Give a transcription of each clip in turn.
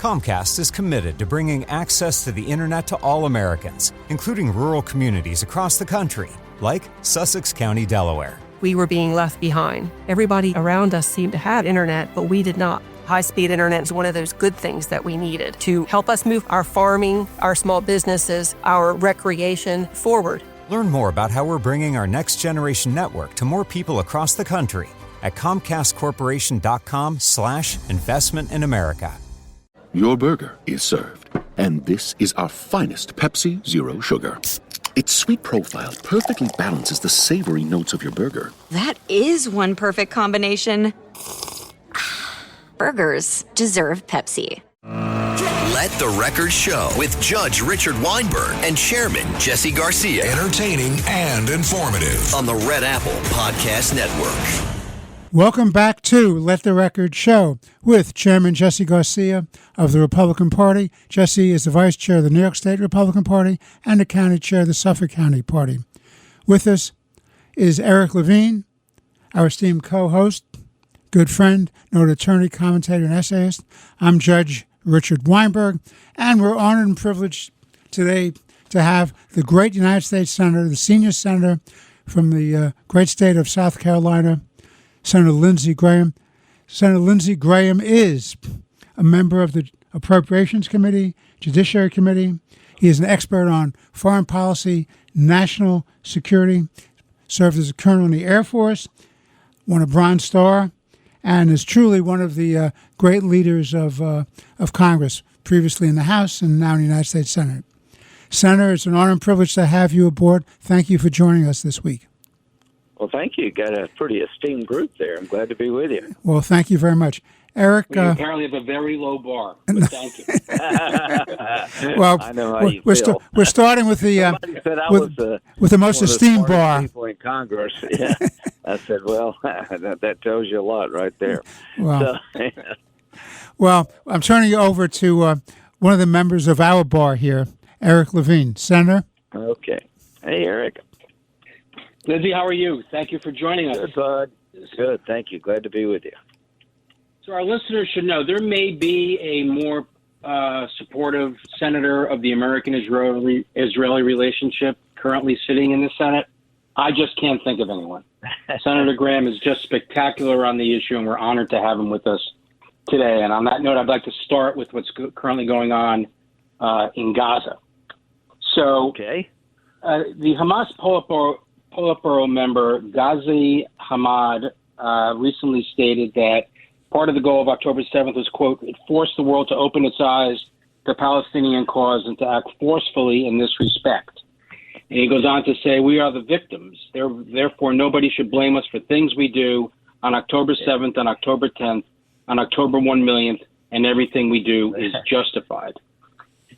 Comcast is committed to bringing access to the internet to all Americans, including rural communities across the country, like Sussex County, Delaware. We were being left behind. Everybody around us seemed to have internet, but we did not. High-speed internet is one of those good things that we needed to help us move our farming, our small businesses, our recreation forward. Learn more about how we're bringing our next-generation network to more people across the country at ComcastCorporation.com/investment in America. Your burger is served, and this is our finest Pepsi Zero Sugar. Its sweet profile perfectly balances the savory notes of your burger. That is one perfect combination. Burgers deserve Pepsi. Let the Record Show with Judge Richard Weinberg and Chairman Jesse Garcia. Entertaining and informative. On the Red Apple Podcast Network. Welcome back to Let the Record Show with Chairman Jesse Garcia of the Republican Party. Jesse is the Vice Chair of the New York State Republican Party and the County Chair of the Suffolk County Party. With us is Eric Levine, our esteemed co-host, good friend, noted attorney, commentator, and essayist. I'm Judge Richard Weinberg, and we're honored and privileged today to have the great United States Senator, the senior senator from the great state of South Carolina, Senator Lindsey Graham. Senator Lindsey Graham is a member of the Appropriations Committee, Judiciary Committee. He is an expert on foreign policy, national security, served as a colonel in the Air Force, won a Bronze Star, and is truly one of the great leaders of Congress, previously in the House and now in the United States Senate. Senator, it's an honor and privilege to have you aboard. Thank you for joining us this week. Well, thank you. Got a pretty esteemed group there. I'm glad to be with you. Well, thank you very much. Eric, we apparently have a very low bar, but thank you. Well, I know how you feel. We're starting with the with the most esteemed bar. People in Congress. Yeah. I said, well, that tells you a lot right there. Well, well, I'm turning you over to one of the members of our bar here, Eric Levine. Senator. Okay. Hey, Eric. Lindsey, how are you? Thank you for joining us. Good, bud. Good. Thank you. Glad to be with you. So our listeners should know there may be a more supportive senator of the American-Israeli relationship currently sitting in the Senate. I just can't think of anyone. Senator Graham is just spectacular on the issue, and we're honored to have him with us today. And on that note, I'd like to start with what's currently going on in Gaza. So okay. The Hamas Politburo member Ghazi Hamad recently stated that part of the goal of October 7th was, quote, it forced the world to open its eyes to the Palestinian cause and to act forcefully in this respect. And he goes on to say, we are the victims. Therefore, nobody should blame us for things we do on October 7th, on October 10th, on October 1 millionth, and everything we do is justified.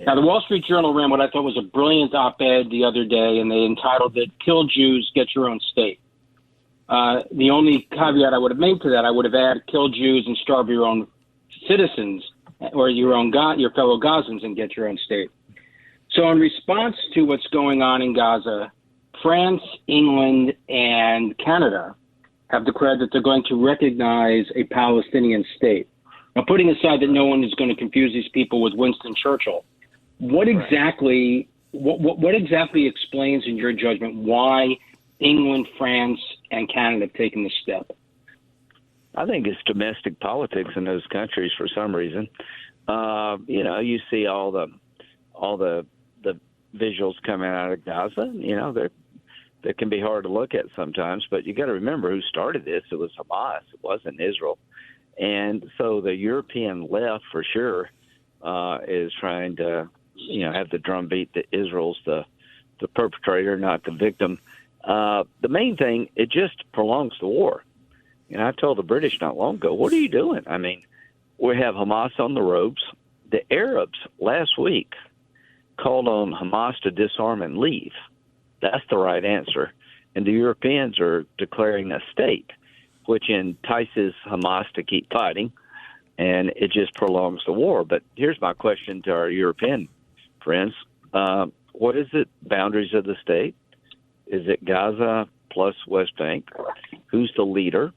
Now, the Wall Street Journal ran what I thought was a brilliant op-ed the other day, and they entitled it, Kill Jews, Get Your Own State. The only caveat I would have made to that, I would have added kill Jews and starve your own citizens or your fellow Gazans and get your own state. So in response to what's going on in Gaza, France, England, and Canada have declared that they're going to recognize a Palestinian state. Now, putting aside that no one is going to confuse these people with Winston Churchill, what exactly explains, in your judgment, why England, France, and Canada have taken this step? I think it's domestic politics in those countries for some reason. You see all the visuals coming out of Gaza. They can be hard to look at sometimes, but you got to remember who started this. It was Hamas. It wasn't Israel. And so the European left, for sure, is trying to, have the drumbeat that Israel's the perpetrator, not the victim. The main thing, it just prolongs the war. I told the British not long ago, what are you doing? I mean, we have Hamas on the ropes. The Arabs last week called on Hamas to disarm and leave. That's the right answer. And the Europeans are declaring a state, which entices Hamas to keep fighting, and it just prolongs the war. But here's my question to our European friends. What is it, boundaries of the state? Is it Gaza plus West Bank? Who's the leader?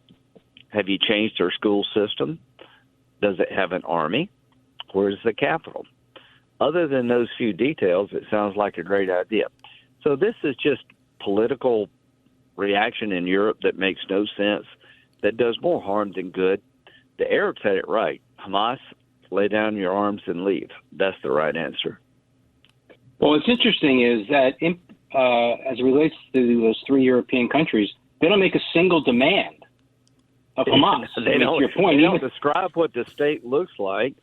Have you changed their school system? Does it have an army? Where's the capital? Other than those few details, it sounds like a great idea. So this is just political reaction in Europe that makes no sense, that does more harm than good. The Arabs had it right. Hamas, lay down your arms and leave. That's the right answer. Well, what's interesting is that as it relates to those three European countries, they don't make a single demand of Hamas. They don't describe what the state looks like.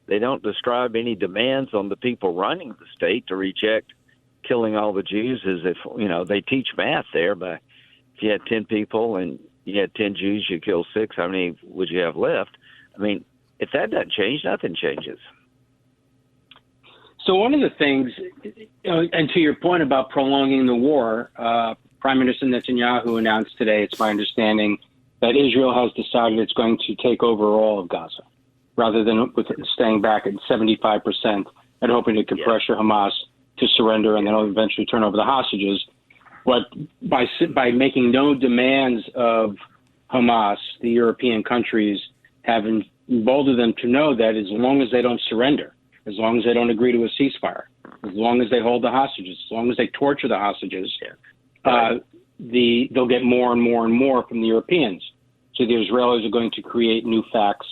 They don't describe any demands on the people running the state to reject killing all the Jews. As if, they teach math there. But if you had 10 people and you had 10 Jews, you kill 6, how many would you have left? I mean, if that doesn't change, nothing changes. So one of the things, and to your point about prolonging the war, Prime Minister Netanyahu announced today, it's my understanding, that Israel has decided it's going to take over all of Gaza, rather than with staying back at 75% and hoping to pressure Hamas to surrender and then eventually turn over the hostages. But by making no demands of Hamas, the European countries have emboldened them to know that as long as they don't surrender, as long as they don't agree to a ceasefire, as long as they hold the hostages, as long as they torture the hostages, they'll get more and more and more from the Europeans. So the Israelis are going to create new facts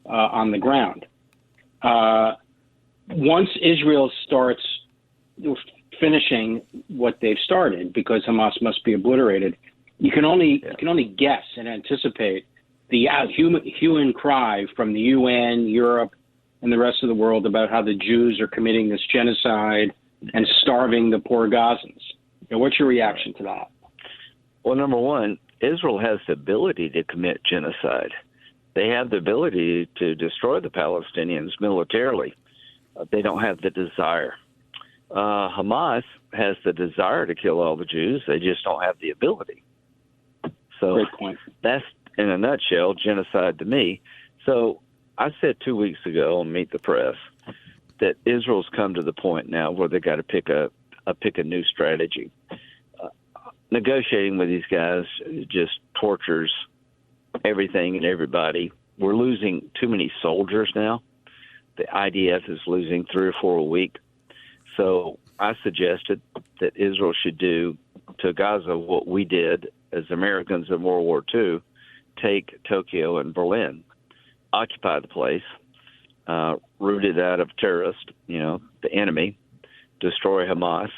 on the ground. Once Israel starts finishing what they've started, because Hamas must be obliterated, you can only guess and anticipate the hue and cry from the UN, Europe, and the rest of the world about how the Jews are committing this genocide and starving the poor Gazans. Now, what's your reaction to that? Well, number one, Israel has the ability to commit genocide. They have the ability to destroy the Palestinians militarily. They don't have the desire. Hamas has the desire to kill all the Jews. They just don't have the ability. So great point. That's, in a nutshell, genocide to me. So I said 2 weeks ago on Meet the Press that Israel's come to the point now where they got to pick a new strategy. Negotiating with these guys just tortures everything and everybody. We're losing too many soldiers now. The IDF is losing 3 or 4 a week. So I suggested that Israel should do to Gaza what we did as Americans in World War II, take Tokyo and Berlin, occupy the place, root it out of terrorists, the enemy, destroy Hamas,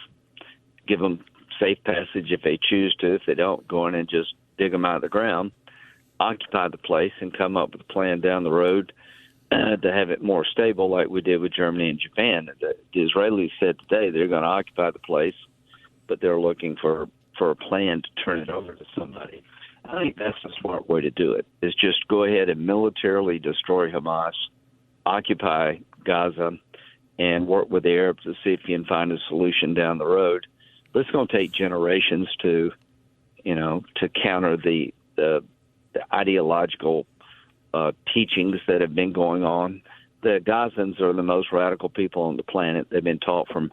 give them safe passage if they choose to. If they don't, go in and just dig them out of the ground, occupy the place, and come up with a plan down the road to have it more stable like we did with Germany and Japan. The Israelis said today they're going to occupy the place, but they're looking for a plan to turn it over to somebody. I think that's the smart way to do it, is just go ahead and militarily destroy Hamas, occupy Gaza, and work with the Arabs to see if you can find a solution down the road. But it's going to take generations to counter the ideological teachings that have been going on. The Gazans are the most radical people on the planet. They've been taught from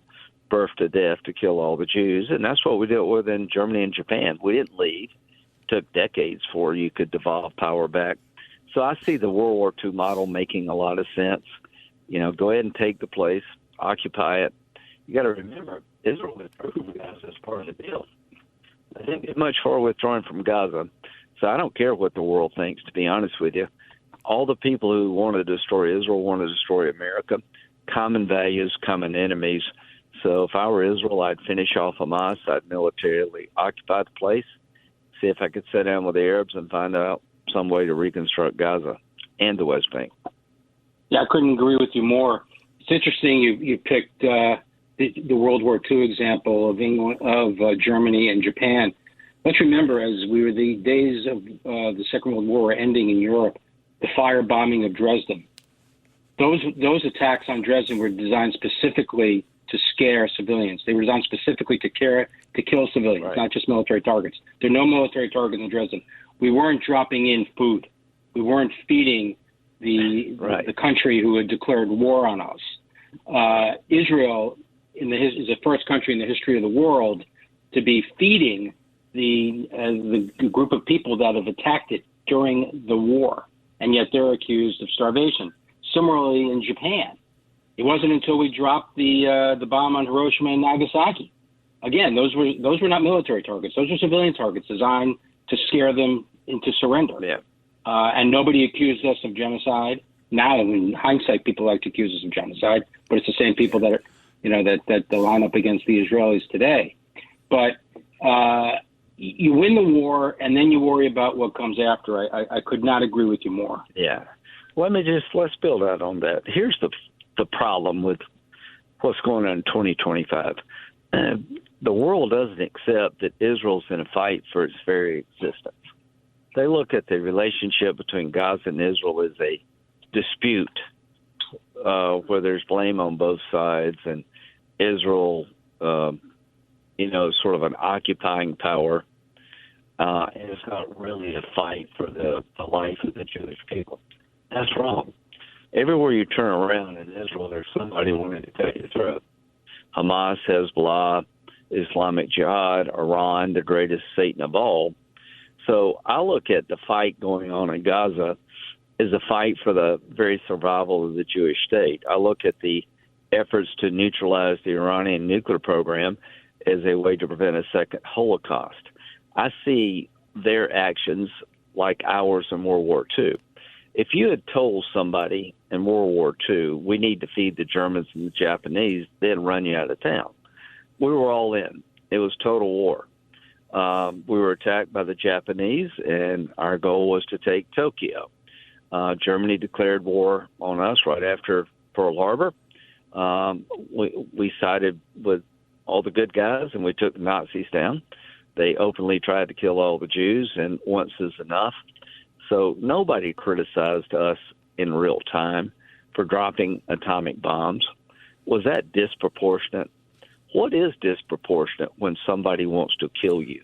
birth to death to kill all the Jews, and that's what we dealt with in Germany and Japan. We didn't leave. It took decades before you could devolve power back. So I see the World War II model making a lot of sense. Go ahead and take the place, occupy it. You got to remember, Israel withdrew from Gaza as part of the deal. They didn't get much for withdrawing from Gaza. So I don't care what the world thinks, to be honest with you. All the people who want to destroy Israel want to destroy America. Common values, common enemies. So if I were Israel, I'd finish off Hamas. I'd militarily occupy the place, see if I could sit down with the Arabs and find out some way to reconstruct Gaza and the West Bank. Yeah, I couldn't agree with you more. It's interesting you picked the World War II example of England, of Germany and Japan. Let's remember, as the days of the Second World War were ending in Europe, the firebombing of Dresden. Those attacks on Dresden were designed specifically to scare civilians. They were designed specifically to kill civilians, right, not just military targets. There are no military targets in Dresden. We weren't dropping in food. We weren't feeding the country who had declared war on us. Israel is the first country in the history of the world to be feeding the group of people that have attacked it during the war, and yet they're accused of starvation. Similarly, in Japan, It wasn't until we dropped the bomb on Hiroshima and Nagasaki. Again, those were not military targets. Those were civilian targets designed to scare them into surrender. Yeah. And nobody accused us of genocide. Now, in hindsight, people like to accuse us of genocide, but it's the same people that are, that line up against the Israelis today. But you win the war, and then you worry about what comes after. I could not agree with you more. Yeah. Let's build out on that. Here's the problem with what's going on in 2025. The world doesn't accept that Israel's in a fight for its very existence. They look at the relationship between Gaza and Israel as a dispute where there's blame on both sides, and Israel, is sort of an occupying power, and it's not really a fight for the life of the Jewish people. That's wrong. Everywhere you turn around in Israel, there's somebody wanting to take your throat. Hamas, Hezbollah, Islamic Jihad, Iran, the greatest Satan of all. So I look at the fight going on in Gaza as a fight for the very survival of the Jewish state. I look at the efforts to neutralize the Iranian nuclear program as a way to prevent a second Holocaust. I see their actions like ours in World War II. If you had told somebody in World War II, we need to feed the Germans and the Japanese, they'd run you out of town. We were all in. It was total war. We were attacked by the Japanese, and our goal was to take Tokyo. Germany declared war on us right after Pearl Harbor. We sided with all the good guys, and we took the Nazis down. They openly tried to kill all the Jews, and once is enough. So nobody criticized us in real time for dropping atomic bombs. Was that disproportionate? What is disproportionate when somebody wants to kill you?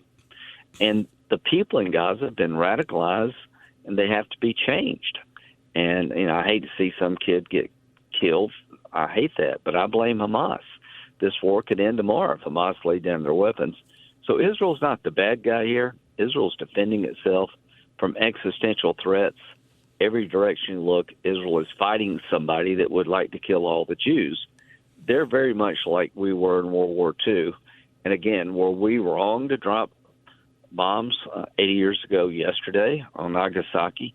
And the people in Gaza have been radicalized, and they have to be changed. And, I hate to see some kid get killed. I hate that, but I blame Hamas. This war could end tomorrow if Hamas laid down their weapons. So Israel's not the bad guy here. Israel's defending itself from existential threats. Every direction you look, Israel is fighting somebody that would like to kill all the Jews. They're very much like we were in World War II. And again, were we wrong to drop bombs 80 years ago yesterday on Nagasaki,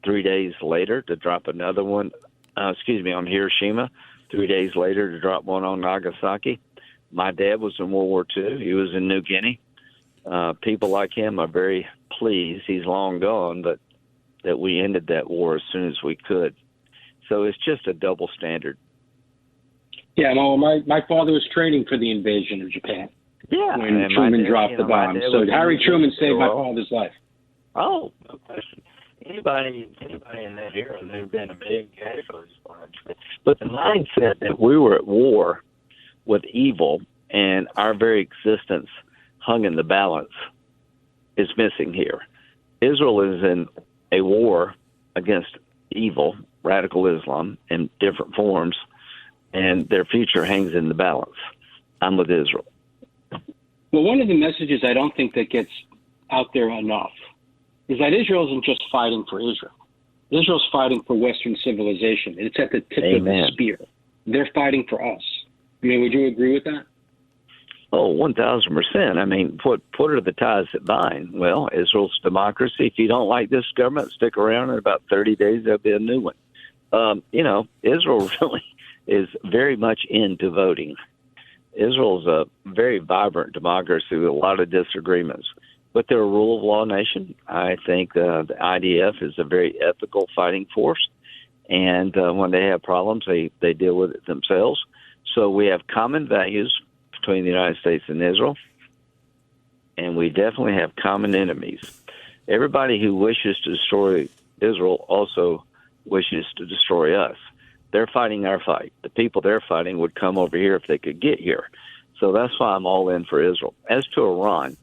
3 days later to drop another one, on Hiroshima, 3 days later to drop one on Nagasaki? My dad was in World War II. He was in New Guinea. People like him are very pleased. He's long gone, but that we ended that war as soon as we could. So it's just a double standard. Yeah, no, my father was training for the invasion of Japan. Yeah, when Truman dropped the bomb. So Harry Truman saved my father's life. Oh, no question. Anybody in that era, there have been a big casualties. But the mindset that we were at war with evil and our very existence hung in the balance is missing here. Israel is in a war against evil, radical Islam in different forms, and their future hangs in the balance. I'm with Israel. Well, one of the messages I don't think that gets out there enough is that Israel isn't just fighting for Israel. Israel's fighting for Western civilization. It's at the tip Amen. of the spear. They're fighting for us. I mean, would you agree with that? Oh, 1,000%. I mean, what are the ties that bind? Well, Israel's democracy. If you don't like this government, stick around. In about 30 days, there'll be a new one. Israel really is very much into voting. Israel's a very vibrant democracy with a lot of disagreements, but they're a rule of law nation. I think the IDF is a very ethical fighting force, and when they have problems, they deal with it themselves. So we have common values between the United States and Israel, and we definitely have common enemies. Everybody who wishes to destroy Israel also wishes to destroy us. They're fighting our fight. The people they're fighting would come over here if they could get here. So that's why I'm all in for Israel. As to Iran,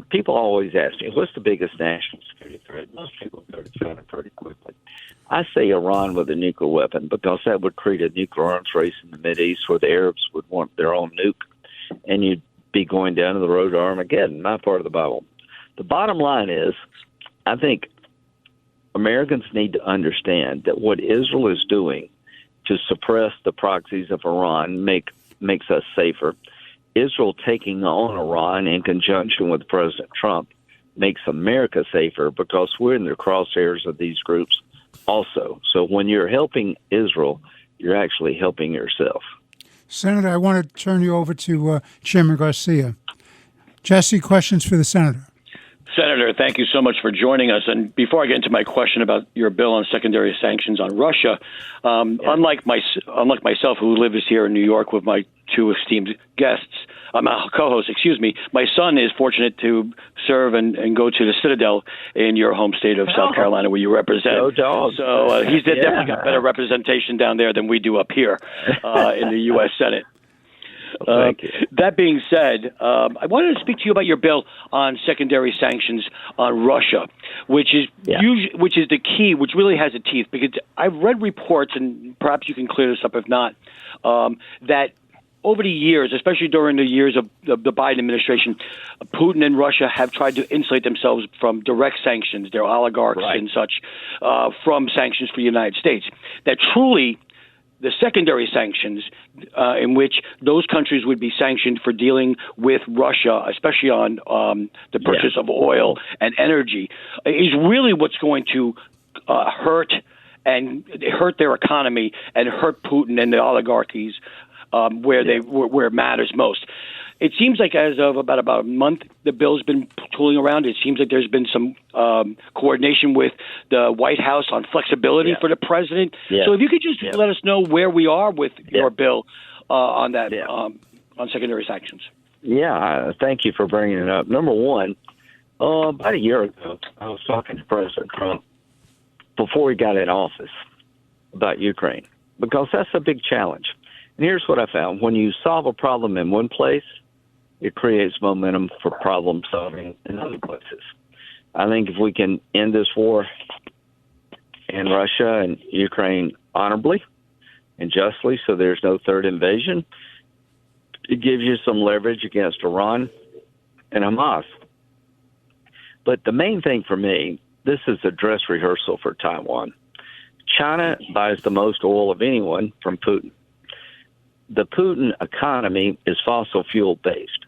people always ask me, what's the biggest national security threat? Most people go to China pretty quickly. I say Iran with a nuclear weapon because that would create a nuclear arms race in the Mideast where the Arabs would want their own nuke, and you'd be going down to the road to Armageddon, my part of the Bible. The bottom line is, I think Americans need to understand that what Israel is doing to suppress the proxies of Iran makes us safer. Israel taking on Iran in conjunction with President Trump makes America safer because we're in the crosshairs of these groups also. So when you're helping Israel, you're actually helping yourself. Senator, I want to turn you over to Chairman Garcia. Jesse, questions for the Senator. Senator, thank you so much for joining us. And before I get into my question about your bill on secondary sanctions on Russia, unlike myself, who lives here in New York with my two esteemed guests, co-hosts, my son is fortunate to serve and go to the Citadel in your home state of South Carolina, where you represent. So he's definitely got better representation down there than we do up here in the U.S. Senate. That being said, I wanted to speak to you about your bill on secondary sanctions on Russia, which is the key, which really has a teeth. Because I've read reports, and perhaps you can clear this up if not, that over the years, especially during the years of the Biden administration, Putin and Russia have tried to insulate themselves from direct sanctions, their oligarchs and such, from sanctions for the United States. That truly the secondary sanctions, in which those countries would be sanctioned for dealing with Russia, especially on the purchase of oil and energy, is really what's going to hurt their economy and hurt Putin and the oligarchies where it matters most. It seems like as of about a month, the bill's been tooling around. It seems like there's been some coordination with the White House on flexibility for the president. So if you could just let us know where we are with your bill on that, on secondary sanctions. Thank you for bringing it up. Number one, about a year ago, I was talking to President Trump before he got in office about Ukraine, because that's a big challenge. And here's what I found. When you solve a problem in one place, it creates momentum for problem solving in other places. I think if we can end this war in Russia and Ukraine honorably and justly, so there's no third invasion, it gives you some leverage against Iran and Hamas. But the main thing for me, this is a dress rehearsal for Taiwan. China buys the most oil of anyone from Putin. The Putin economy is fossil fuel based.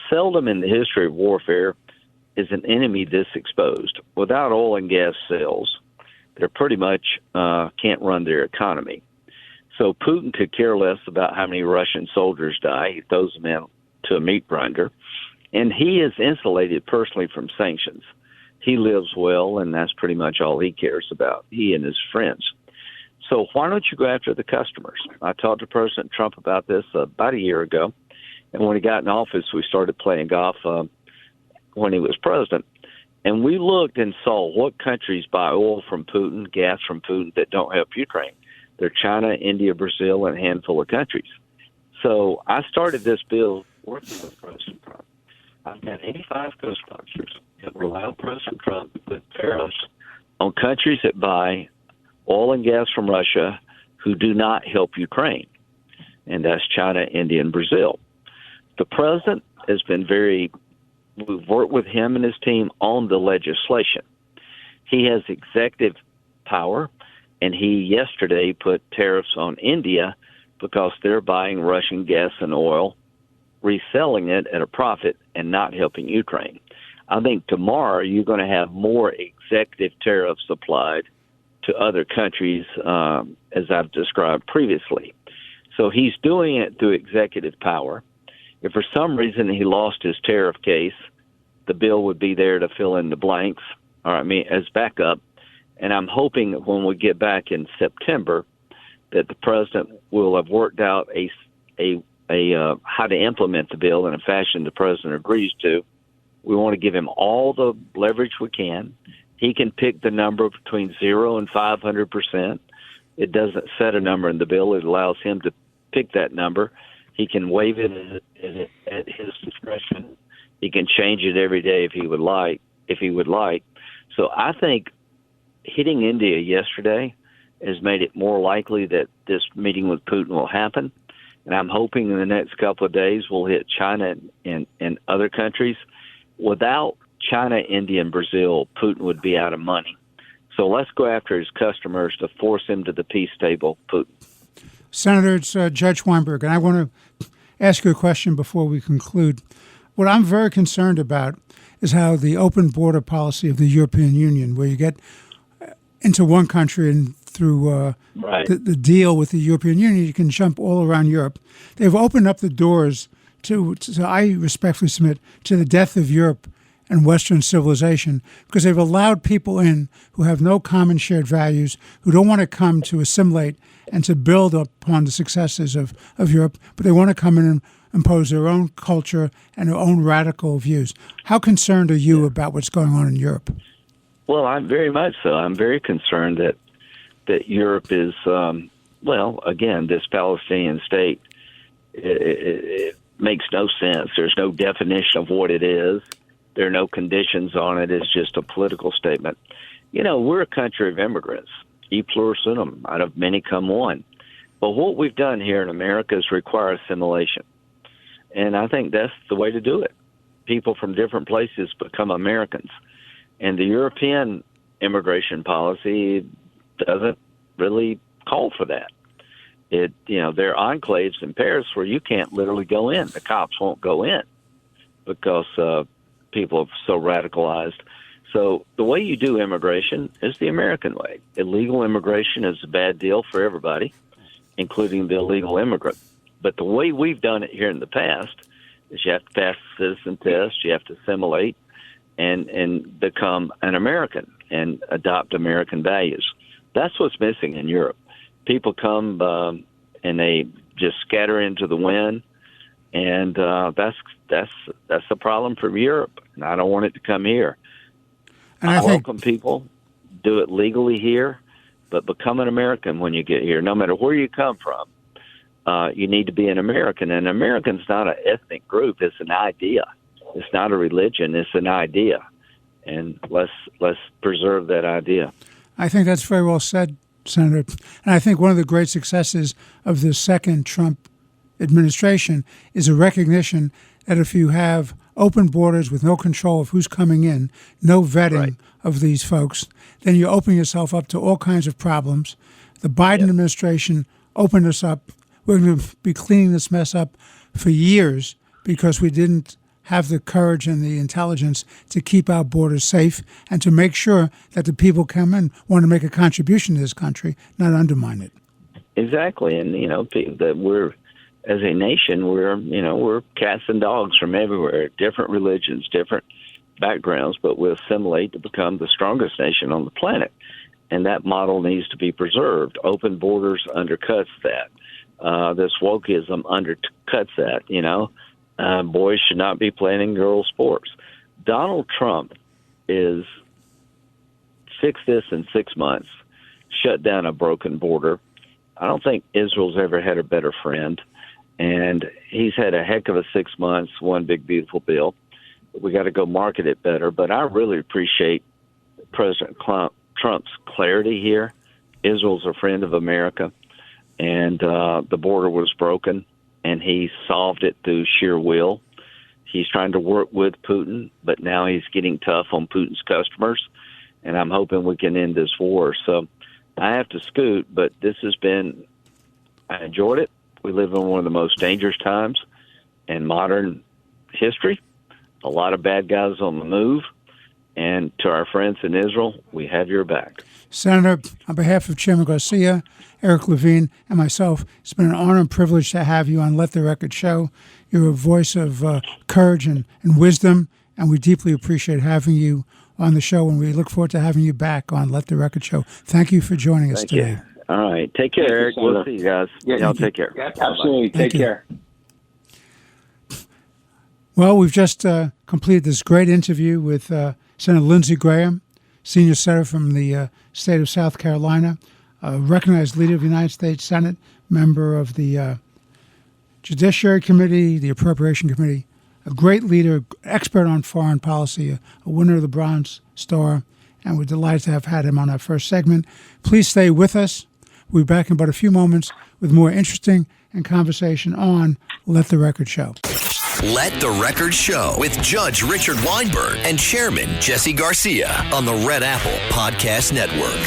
Seldom in the history of warfare is an enemy this exposed. Without oil and gas sales, they pretty much can't run their economy. So Putin could care less about how many Russian soldiers die. He throws them into a meat grinder. And he is insulated personally from sanctions. He lives well, and that's pretty much all he cares about, he and his friends. So why don't you go after the customers? I talked to President Trump about this about a year ago. And when he got in office, we started playing golf when he was president. And we looked and saw what countries buy oil from Putin, gas from Putin that don't help Ukraine. They're China, India, Brazil, and a handful of countries. So I started this bill working with President Trump. I've got 85 co-sponsors that will allow President Trump to put tariffs on countries that buy oil and gas from Russia who do not help Ukraine, and that's China, India, and Brazil. The president has been we've worked with him and his team on the legislation. He has executive power, and he yesterday put tariffs on India because they're buying Russian gas and oil, reselling it at a profit, and not helping Ukraine. I think tomorrow you're going to have more executive tariffs applied to other countries, as I've described previously. So he's doing it through executive power. If for some reason he lost his tariff case, the bill would be there to fill in the blanks, as backup. And I'm hoping that when we get back in September, that the president will have worked out how to implement the bill in a fashion the president agrees to. We want to give him all the leverage we can. He can pick the number between 0 and 500%. It doesn't set a number in the bill. It allows him to pick that number. He can waive it at his discretion. He can change it every day if he would like. So I think hitting India yesterday has made it more likely that this meeting with Putin will happen. And I'm hoping in the next couple of days we'll hit China and other countries. Without China, India, and Brazil, Putin would be out of money. So let's go after his customers to force him to the peace table, Putin. Senator, it's Judge Weinberg, and I want to ask you a question before we conclude. What I'm very concerned about is how the open border policy of the European Union, where you get into one country and through the deal with the European Union, you can jump all around Europe. They've opened up the doors to I respectfully submit, to the death of Europe and Western civilization, because they've allowed people in who have no common shared values, who don't want to come to assimilate and to build upon the successes of Europe, but they want to come in and impose their own culture and their own radical views. How concerned are you about what's going on in Europe? Well, I'm very much so. I'm very concerned that Europe is, again, this Palestinian state, it makes no sense. There's no definition of what it is. There are no conditions on it. It's just a political statement. You know, we're a country of immigrants. E pluribus unum, out of many come one. But what we've done here in America is require assimilation. And I think that's the way to do it. People from different places become Americans. And the European immigration policy doesn't really call for that. There are enclaves in Paris where you can't literally go in. The cops won't go in because people are so radicalized. So the way you do immigration is the American way. Illegal immigration is a bad deal for everybody, including the illegal immigrant. But the way we've done it here in the past is you have to pass the citizen test, you have to assimilate, and become an American and adopt American values. That's what's missing in Europe. People come and they just scatter into the wind, and that's the problem for Europe. And I don't want it to come here. And I welcome people, do it legally here, but become an American when you get here. No matter where you come from, you need to be an American. And American's not an ethnic group; it's an idea. It's not a religion; it's an idea. And let's preserve that idea. I think that's very well said, Senator. And I think one of the great successes of the second Trump administration is a recognition that if you have open borders with no control of who's coming in, no vetting of these folks, then you open yourself up to all kinds of problems. The Biden administration opened us up. We're going to be cleaning this mess up for years because we didn't have the courage and the intelligence to keep our borders safe and to make sure that the people come in want to make a contribution to this country, not undermine it. Exactly. And, that we're, as a nation, we're cats and dogs from everywhere, different religions, different backgrounds, but we assimilate to become the strongest nation on the planet. And that model needs to be preserved. Open borders undercuts that. This wokeism undercuts that, boys should not be playing girls' sports. Donald Trump is fix this in 6 months, shut down a broken border. I don't think Israel's ever had a better friend. And he's had a heck of a 6 months, one big, beautiful bill. We got to go market it better. But I really appreciate President Trump's clarity here. Israel's a friend of America, and the border was broken, and he solved it through sheer will. He's trying to work with Putin, but now he's getting tough on Putin's customers, and I'm hoping we can end this war. So I have to scoot, but I enjoyed it. We live in one of the most dangerous times in modern history. A lot of bad guys on the move. And to our friends in Israel, we have your back. Senator, on behalf of Chairman Garcia, Eric Levine, and myself, it's been an honor and privilege to have you on Let the Record Show. You're a voice of courage and wisdom, and we deeply appreciate having you on the show, and we look forward to having you back on Let the Record Show. Thank you for joining us today. You. All right. Take care, Eric. We'll see you guys. Yeah, take care. Yeah, absolutely. Take care. Well, we've just completed this great interview with Senator Lindsey Graham, senior senator from the state of South Carolina, a recognized leader of the United States Senate, member of the Judiciary Committee, the Appropriation Committee, a great leader, expert on foreign policy, a winner of the Bronze Star, and we're delighted to have had him on our first segment. Please stay with us. We'll be back in about a few moments with more interesting and conversation on Let the Record Show. Let the Record Show with Judge Richard Weinberg and Chairman Jesse Garcia on the Red Apple Podcast Network.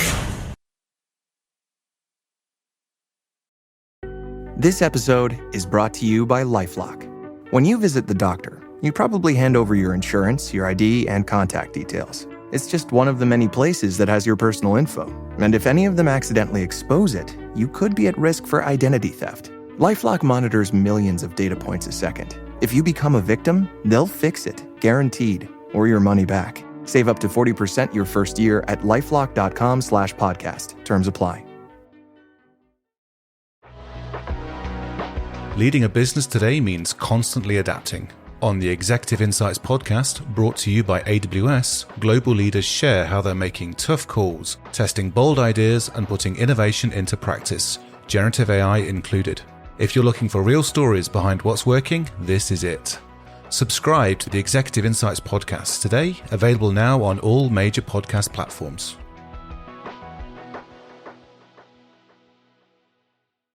This episode is brought to you by LifeLock. When you visit the doctor, you probably hand over your insurance, your ID, and contact details. It's just one of the many places that has your personal info. And if any of them accidentally expose it, you could be at risk for identity theft. LifeLock monitors millions of data points a second. If you become a victim, they'll fix it, guaranteed, or your money back. Save up to 40% your first year at LifeLock.com/podcast. Terms apply. Leading a business today means constantly adapting. On the Executive Insights podcast, brought to you by AWS, global leaders share how they're making tough calls, testing bold ideas, and putting innovation into practice, generative AI included. If you're looking for real stories behind what's working, this is it. Subscribe to the Executive Insights podcast today, available now on all major podcast platforms.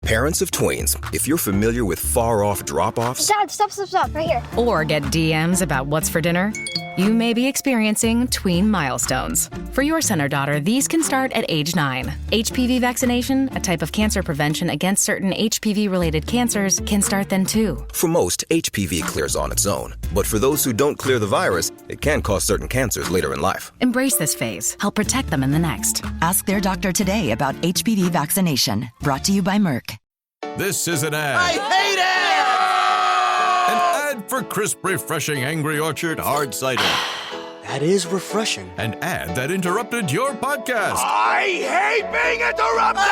Parents of tweens, if you're familiar with far-off drop-offs... Dad, stop, right here. Or get DMs about what's for dinner, you may be experiencing tween milestones. For your son or daughter, these can start at age 9. HPV vaccination, a type of cancer prevention against certain HPV-related cancers, can start then too. For most, HPV clears on its own. But for those who don't clear the virus, it can cause certain cancers later in life. Embrace this phase. Help protect them in the next. Ask their doctor today about HPV vaccination. Brought to you by Merck. This is an ad. I hate ads! An ad for crisp, refreshing Angry Orchard hard cider. That is refreshing. An ad that interrupted your podcast. I hate being interrupted!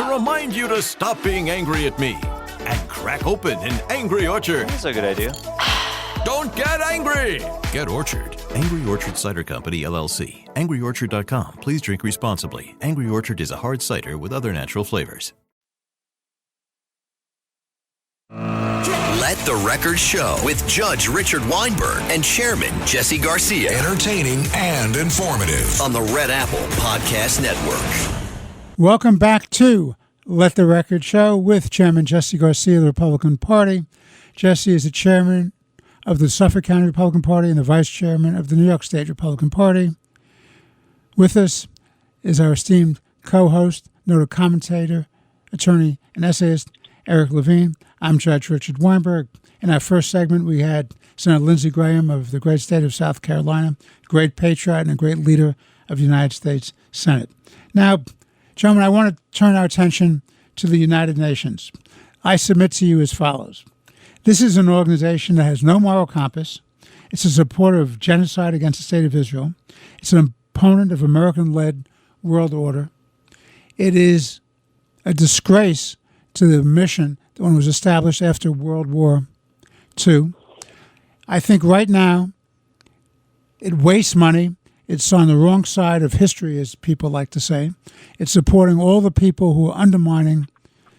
To remind you to stop being angry at me and crack open an Angry Orchard. That's a good idea. Don't get angry! Get Orchard. Angry Orchard Cider Company, LLC. AngryOrchard.com. Please drink responsibly. Angry Orchard is a hard cider with other natural flavors. Let the Record Show with Judge Richard Weinberg and Chairman Jesse Garcia. Entertaining and informative. On the Red Apple Podcast Network. Welcome back to Let the Record Show with Chairman Jesse Garcia of the Republican Party. Jesse is the chairman of the Suffolk County Republican Party and the vice chairman of the New York State Republican Party. With us is our esteemed co-host, noted commentator, attorney, and essayist, Eric Levine. I'm Judge Richard Weinberg. In our first segment, we had Senator Lindsey Graham of the great state of South Carolina, great patriot and a great leader of the United States Senate. Now, gentlemen, I want to turn our attention to the United Nations. I submit to you as follows. This is an organization that has no moral compass. It's a supporter of genocide against the state of Israel. It's an opponent of American-led world order. It is a disgrace to the mission that was established after World War II. I think right now it wastes money. It's on the wrong side of history, as people like to say. It's supporting all the people who are undermining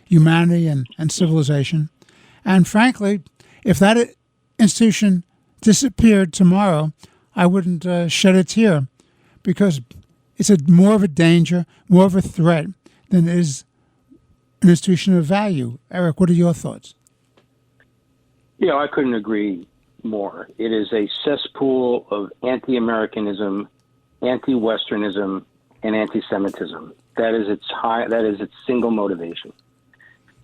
humanity and civilization. And frankly, if that institution disappeared tomorrow, I wouldn't shed a tear, because it's more of a danger, more of a threat than it is an institution of value. Eric, what are your thoughts? I couldn't agree more. It is a cesspool of anti-Americanism, anti-Westernism, and anti-Semitism. That is its single motivation.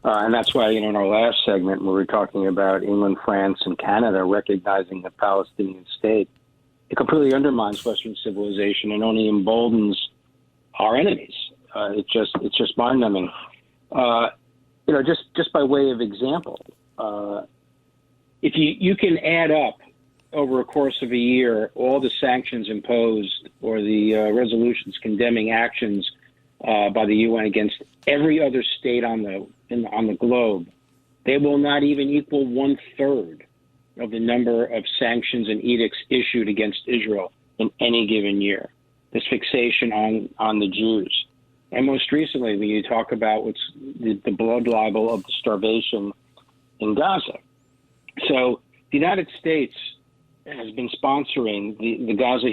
And that's why, in our last segment, when we were talking about England, France, and Canada recognizing the Palestinian state, it completely undermines Western civilization and only emboldens our enemies. It's just mind-numbing. Just by way of example, if you can add up over a course of a year all the sanctions imposed or the resolutions condemning actions by the UN against every other state on the globe, they will not even equal 1/3 of the number of sanctions and edicts issued against Israel in any given year. This fixation on the Jews. And most recently, when you talk about what's the blood libel of the starvation in Gaza. So the United States has been sponsoring the Gaza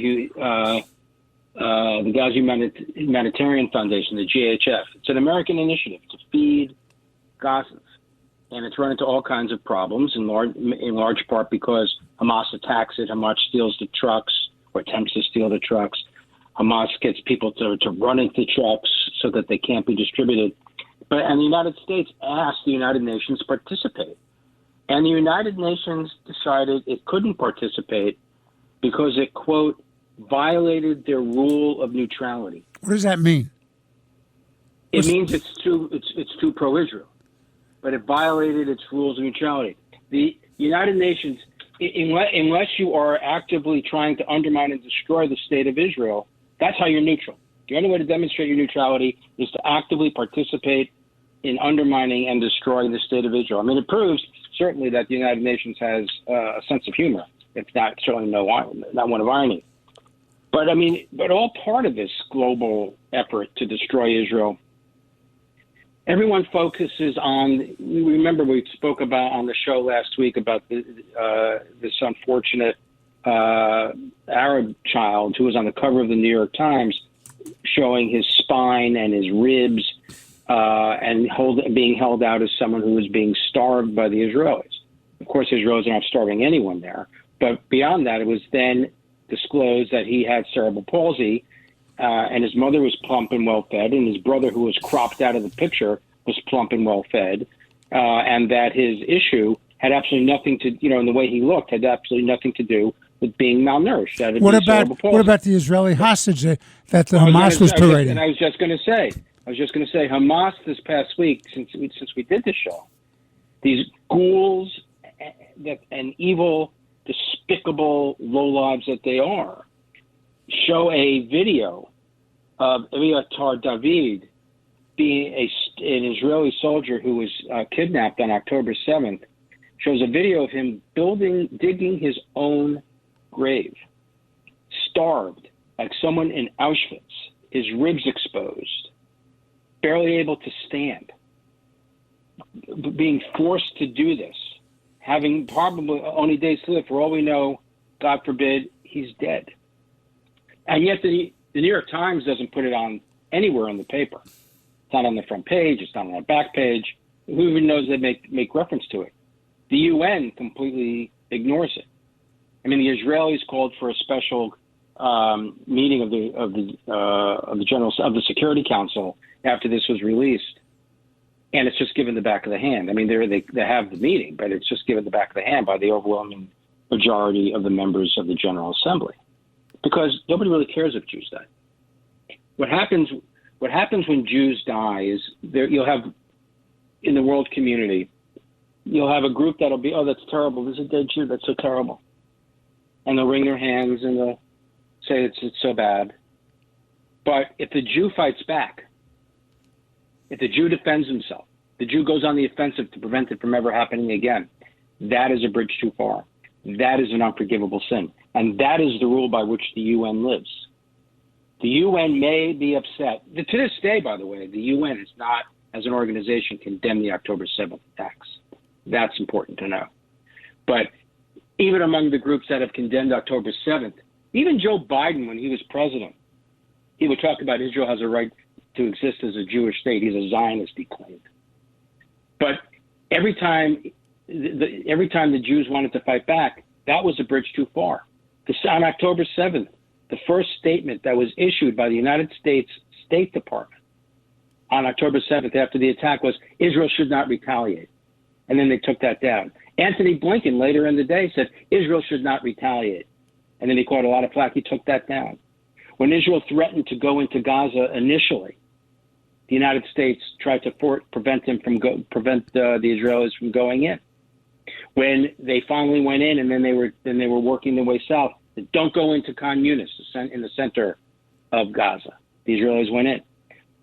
Humanitarian Foundation, the GHF. It's an American initiative to feed Gazans, and it's run into all kinds of problems, in large part because Hamas attacks it. Hamas steals the trucks or attempts to steal the trucks. Hamas gets people to run into trucks so that they can't be distributed. And the United States asked the United Nations to participate. And the United Nations decided it couldn't participate because it, quote, violated their rule of neutrality. What does that mean? It means it's too pro-Israel, but it violated its rules of neutrality. The United Nations, unless you are actively trying to undermine and destroy the state of Israel, that's how you're neutral. The only way to demonstrate your neutrality is to actively participate in undermining and destroying the state of Israel. I mean, it proves certainly that the United Nations has a sense of humor, if not certainly not one of irony. But I mean, all part of this global effort to destroy Israel. Everyone focuses on. Remember, we spoke about on the show last week about this unfortunate Arab child who was on the cover of the New York Times, showing his spine and his ribs, and being held out as someone who was being starved by the Israelis. Of course, Israelis are not starving anyone there. But beyond that, it was then disclosed that he had cerebral palsy, and his mother was plump and well-fed, and his brother, who was cropped out of the picture, was plump and well-fed, and that his issue had absolutely nothing to, in the way he looked, had absolutely nothing to do with being malnourished. What about the Israeli hostage that the Hamas was parading? I was just going to say, Hamas this past week, since we did the show, these ghouls and evil, despicable lowlives that they are, show a video of Abiyatar David being an Israeli soldier who was kidnapped on October 7th, shows a video of him digging his own grave, starved, like someone in Auschwitz, his ribs exposed, barely able to stand, being forced to do this, having probably only days to live. For all we know, God forbid, he's dead. And yet the New York Times doesn't put it on anywhere in the paper. It's not on the front page. It's not on the back page. Who even knows they make reference to it? The UN completely ignores it. I mean, the Israelis called for a special meeting of the Security Council after this was released, and it's just given the back of the hand. I mean, they have the meeting, but it's just given the back of the hand by the overwhelming majority of the members of the General Assembly, because nobody really cares if Jews die. What happens when Jews die is you'll have in the world community, you'll have a group that'll be, oh, that's terrible. There's a dead Jew. That's so terrible. And they'll wring their hands and they'll say it's so bad. But if the Jew fights back, if the Jew defends himself, the Jew goes on the offensive to prevent it from ever happening again, that is a bridge too far. That is an unforgivable sin. And that is the rule by which the UN lives. The UN may be upset. To this day, by the way, the UN has not, as an organization, condemned the October 7th attacks. That's important to know. But even among the groups that have condemned October 7th, even Joe Biden, when he was president, he would talk about Israel has a right to exist as a Jewish state. He's a Zionist, he claimed. But every time the Jews wanted to fight back, that was a bridge too far. On October 7th, the first statement that was issued by the United States State Department on October 7th after the attack was Israel should not retaliate. And then they took that down. Anthony Blinken later in the day said Israel should not retaliate. And then he caught a lot of flack. He took that down. When Israel threatened to go into Gaza initially, the United States tried to prevent the Israelis from going in. When they finally went in, and then they were working their way south, don't go into Khan Yunis, in the center of Gaza. The Israelis went in.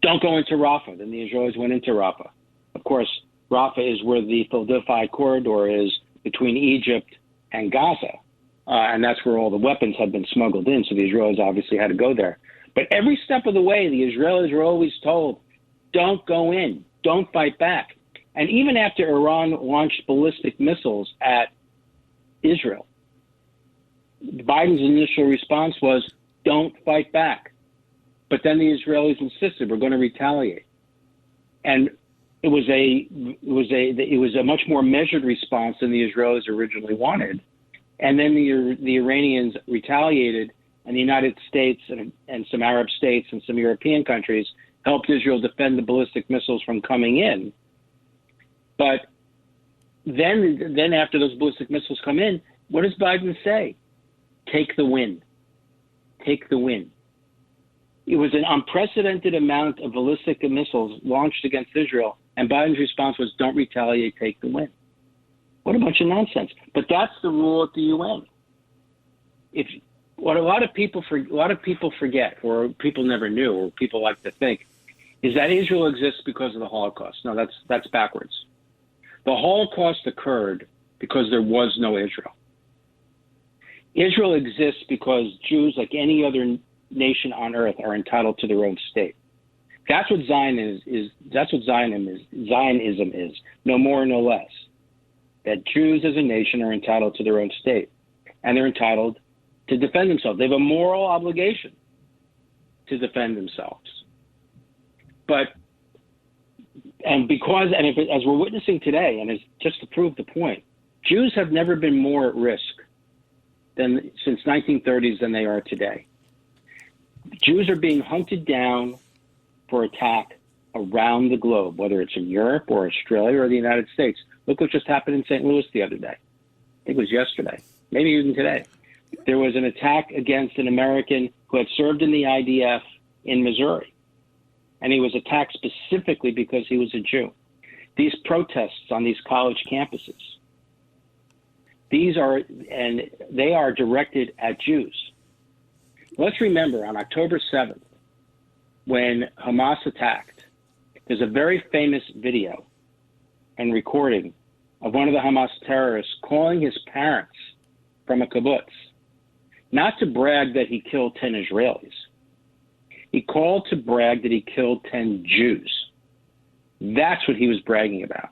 Don't go into Rafah. Then the Israelis went into Rafah. Of course, Rafah is where the Philadelphia corridor is between Egypt and Gaza. And that's where all the weapons had been smuggled in. So the Israelis obviously had to go there. But every step of the way, the Israelis were always told, don't go in, don't fight back. And even after Iran launched ballistic missiles at Israel, Biden's initial response was, don't fight back. But then the Israelis insisted, we're going to retaliate. And it was a much more measured response than the Israelis originally wanted. And then the Iranians retaliated, and the United States and some Arab states and some European countries helped Israel defend the ballistic missiles from coming in. But then after those ballistic missiles come in, what does Biden say? Take the win. Take the win. It was an unprecedented amount of ballistic missiles launched against Israel, and Biden's response was, don't retaliate, take the win. What a bunch of nonsense. But that's the rule at the UN. What a lot of people forget, or people never knew, or people like to think, is that Israel exists because of the Holocaust. No, that's backwards. The Holocaust occurred because there was no Israel. Israel exists because Jews, like any other nation on earth, are entitled to their own state. That's what Zionism is, no more, no less. That Jews as a nation are entitled to their own state, and they're entitled to defend themselves. They have a moral obligation to defend themselves. As we're witnessing today, and just to prove the point, Jews have never been more at risk since 1930s than they are today. Jews are being hunted down for attack around the globe, whether it's in Europe or Australia or the United States. Look what just happened in St. Louis the other day. I think it was yesterday, maybe even today. There was an attack against an American who had served in the IDF in Missouri, and he was attacked specifically because he was a Jew. These protests on these college campuses, they are directed at Jews. Let's remember, on October 7th, when Hamas attacked, there's a very famous video and recording of one of the Hamas terrorists calling his parents from a kibbutz, not to brag that he killed 10 Israelis. He called to brag that he killed 10 Jews. That's what he was bragging about.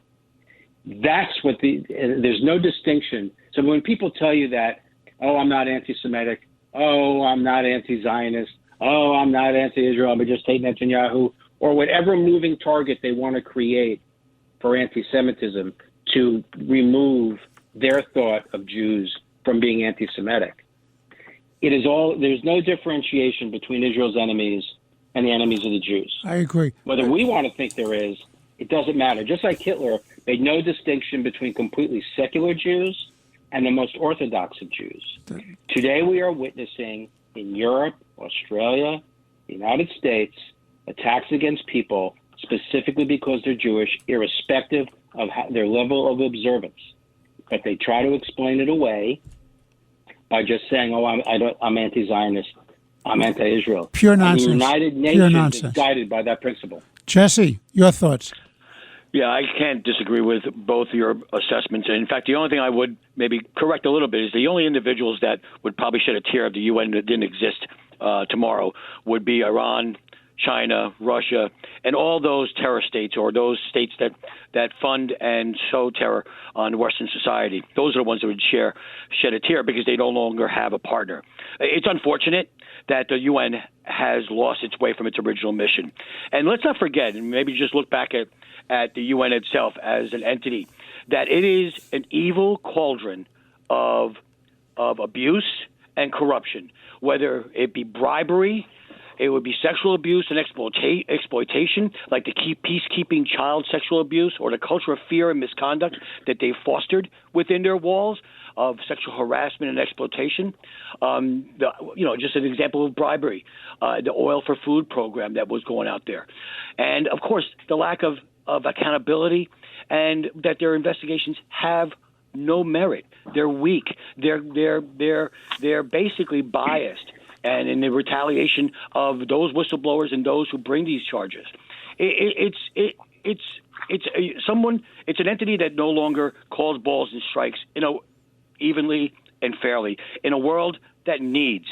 There's no distinction. So when people tell you that, oh, I'm not anti-Semitic, oh, I'm not anti-Zionist, oh, I'm not anti-Israel, I just hate Netanyahu, or whatever moving target they want to create for anti-Semitism to remove their thought of Jews from being anti-Semitic. There's no differentiation between Israel's enemies and the enemies of the Jews. I agree. Whether we want to think there is, it doesn't matter. Just like Hitler made no distinction between completely secular Jews and the most Orthodox of Jews. Today we are witnessing in Europe, Australia, the United States, attacks against people specifically because they're Jewish, irrespective of their level of observance. But they try to explain it away by just saying, oh, I'm anti-Zionist, I'm anti-Israel. Pure nonsense. And the United Nations is guided by that principle. Jesse, your thoughts? Yeah, I can't disagree with both your assessments. And in fact, the only thing I would maybe correct a little bit is the only individuals that would probably shed a tear if the UN didn't exist tomorrow would be Iran, China, Russia, and all those terror states, or those states that fund and sow terror on Western society. Those are the ones that would shed a tear because they no longer have a partner. It's unfortunate that the UN has lost its way from its original mission. And let's not forget, and maybe just look back at the UN itself as an entity, that it is an evil cauldron of abuse and corruption, whether it be bribery, it would be sexual abuse and exploitation, like the peacekeeping child sexual abuse, or the culture of fear and misconduct that they've fostered within their walls of sexual harassment and exploitation. Just an example of bribery, the oil for food program that was going out there. And, of course, the lack of accountability, and that their investigations have no merit. They're weak. They're basically biased. And in the retaliation of those whistleblowers and those who bring these charges, it's an entity that no longer calls balls and strikes, evenly and fairly in a world that needs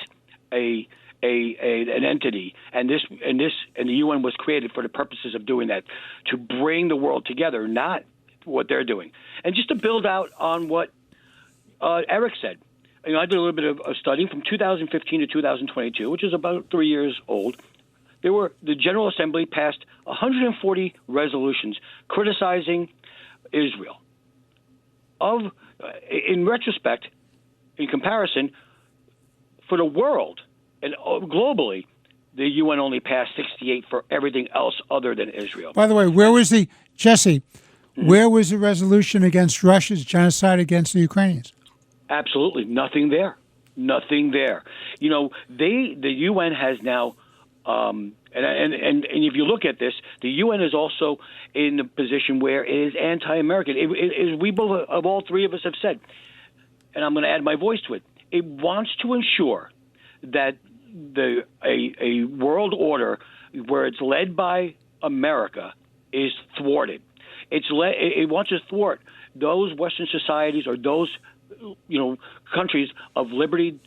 an entity, and the UN was created for the purposes of doing that, to bring the world together, not what they're doing. And just to build out on what Eric said. I did a little bit of studying from 2015 to 2022, which is about 3 years old. The General Assembly passed 140 resolutions criticizing Israel. In retrospect, in comparison, for the world and globally, the UN only passed 68 for everything else other than Israel. By the way, where was the resolution against Russia's genocide against the Ukrainians? Absolutely nothing there. Nothing there. You know, the UN has now, and if you look at this, the UN is also in a position where it is anti-American. We both, of all three of us, have said, and I'm going to add my voice to it. It wants to ensure that a world order where it's led by America is thwarted. It wants to thwart those Western societies or those countries of liberty,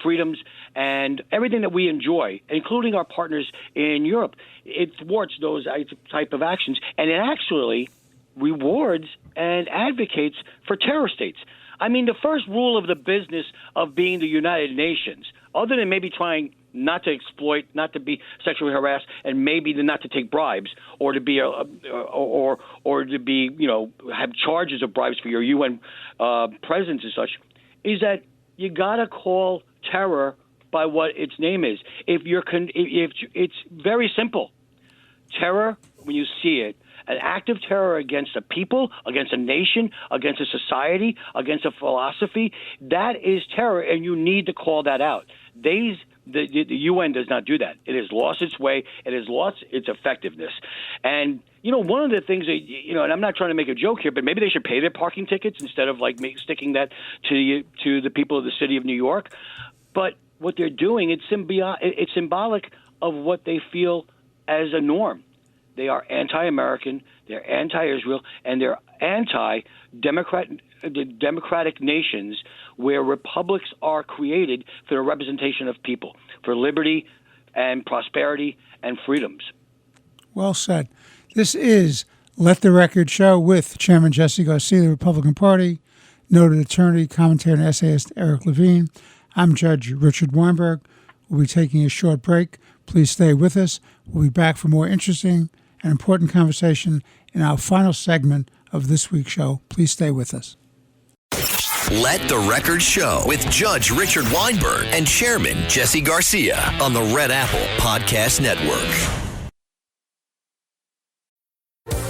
freedoms, and everything that we enjoy, including our partners in Europe. It thwarts those type of actions, and it actually rewards and advocates for terror states. I mean, the first rule of the business of being the United Nations, other than maybe trying not to exploit, not to be sexually harassed, and maybe not to take bribes, or to be or to be have charges of bribes for your UN presence and such, is that you gotta call terror by what its name is. If it's very simple, terror when you see it. An act of terror against a people, against a nation, against a society, against a philosophy, that is terror, and you need to call that out. The UN does not do that. It has lost its way. It has lost its effectiveness. And, one of the things that, and I'm not trying to make a joke here, but maybe they should pay their parking tickets instead of sticking that to the people of the city of New York. But what they're doing, it's symbolic of what they feel as a norm. They are anti-American, they're anti-Israel, and they're anti-democratic nations where republics are created for the representation of people, for liberty and prosperity and freedoms. Well said. This is Let the Record Show with Chairman Jesse Garcia of the Republican Party, noted attorney, commentator, and essayist Eric Levine. I'm Judge Richard Weinberg. We'll be taking a short break. Please stay with us. We'll be back for more interesting and important conversation in our final segment of this week's show. Please stay with us. Let the Record Show with Judge Richard Weinberg and Chairman Jesse Garcia on the Red Apple Podcast Network.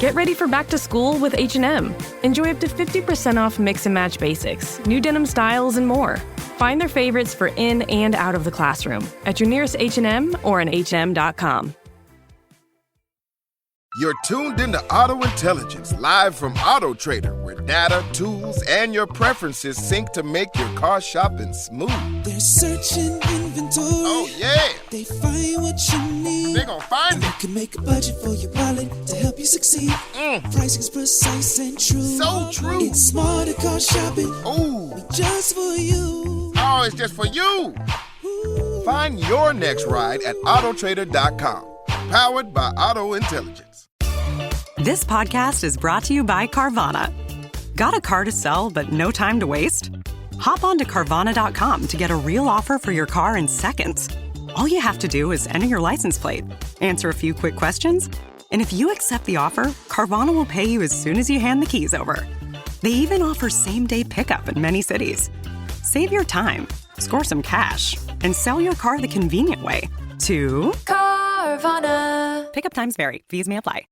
Get ready for back to school with H&M. Enjoy up to 50% off mix and match basics, new denim styles, and more. Find their favorites for in and out of the classroom at your nearest H&M or on hm.com. You're tuned into Auto Intelligence, live from Auto Trader, where data, tools, and your preferences sync to make your car shopping smooth. They're searching inventory. Oh, yeah. They find what you need. They're gonna find it. You can make a budget for your wallet to help you succeed. Pricing's precise and true. So true. It's smarter car shopping. Ooh. Just for you. Oh, it's just for you. Ooh. Find your next ride at autotrader.com. Powered by Auto Intelligence. This podcast is brought to you by Carvana. Got a car to sell but no time to waste? Hop on to Carvana.com to get a real offer for your car in seconds. All you have to do is enter your license plate, answer a few quick questions, and if you accept the offer, Carvana will pay you as soon as you hand the keys over. They even offer same-day pickup in many cities. Save your time, score some cash, and sell your car the convenient way to Carvana. Pickup times vary. Fees may apply.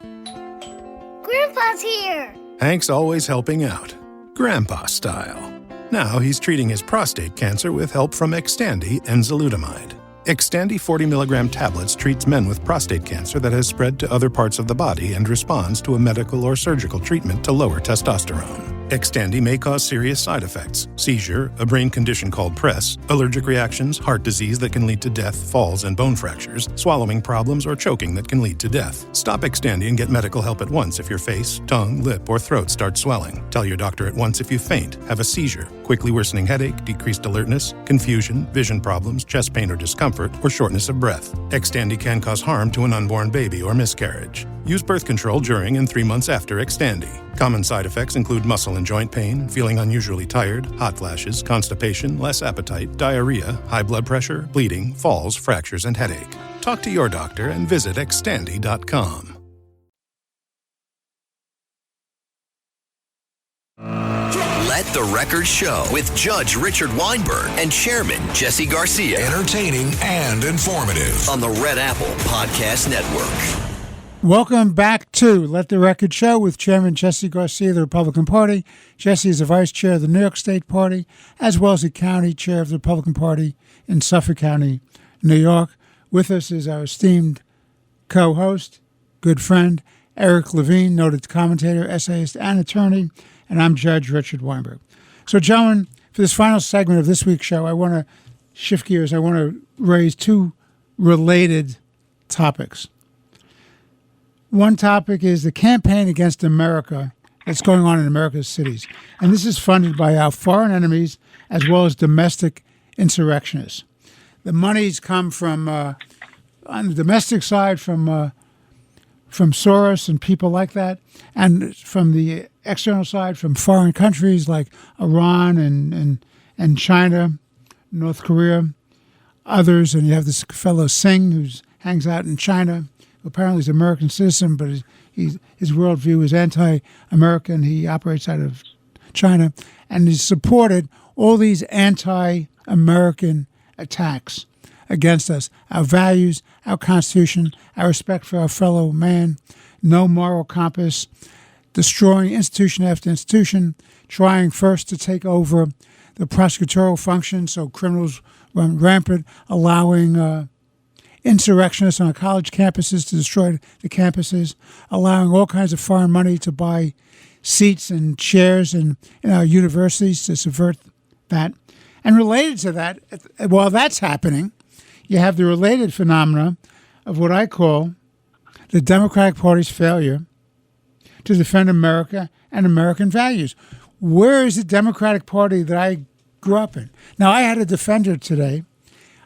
Grandpa's here! Hank's always helping out. Grandpa style. Now he's treating his prostate cancer with help from Xtandi enzalutamide. Xtandi 40 milligram tablets treats men with prostate cancer that has spread to other parts of the body and responds to a medical or surgical treatment to lower testosterone. Xtandi may cause serious side effects: seizure, a brain condition called PRESS, allergic reactions, heart disease that can lead to death, falls and bone fractures, swallowing problems, or choking that can lead to death. Stop Xtandi and get medical help at once if your face, tongue, lip, or throat start swelling. Tell your doctor at once if you faint, have a seizure, quickly worsening headache, decreased alertness, confusion, vision problems, chest pain or discomfort, or shortness of breath. Xtandi can cause harm to an unborn baby or miscarriage. Use birth control during and 3 months after Xtandi. Common side effects include muscle and joint pain, feeling unusually tired, hot flashes, constipation, less appetite, diarrhea, high blood pressure, bleeding, falls, fractures, and headache. Talk to your doctor and visit Xtandi.com. Let the Record Show with Judge Richard Weinberg and Chairman Jesse Garcia. Entertaining and informative. On the Red Apple Podcast Network. Welcome back to Let the Record Show with Chairman Jesse Garcia of the Republican Party. Jesse is the Vice Chair of the New York State Party, as well as the County Chair of the Republican Party in Suffolk County, New York. With us is our esteemed co-host, good friend, Eric Levine, noted commentator, essayist, and attorney, and I'm Judge Richard Weinberg. So, gentlemen, for this final segment of this week's show, I want to shift gears. I want to raise two related topics. One topic is the campaign against America that's going on in America's cities. And this is funded by our foreign enemies as well as domestic insurrectionists. The monies come from, on the domestic side, from Soros and people like that, and from the external side, from foreign countries like Iran and China, North Korea, others. And you have this fellow Singh who hangs out in China. Apparently he's an American citizen, but his worldview is anti-American. He operates out of China, and he's supported all these anti-American attacks against us, our values, our Constitution, our respect for our fellow man, no moral compass, destroying institution after institution, trying first to take over the prosecutorial function so criminals run rampant, allowing insurrectionists on college campuses to destroy the campuses, allowing all kinds of foreign money to buy seats and chairs in our universities to subvert that. And related to that, while that's happening, you have the related phenomena of what I call the Democratic Party's failure to defend America and American values. Where is the Democratic Party that I grew up in? Now, I had a defender today,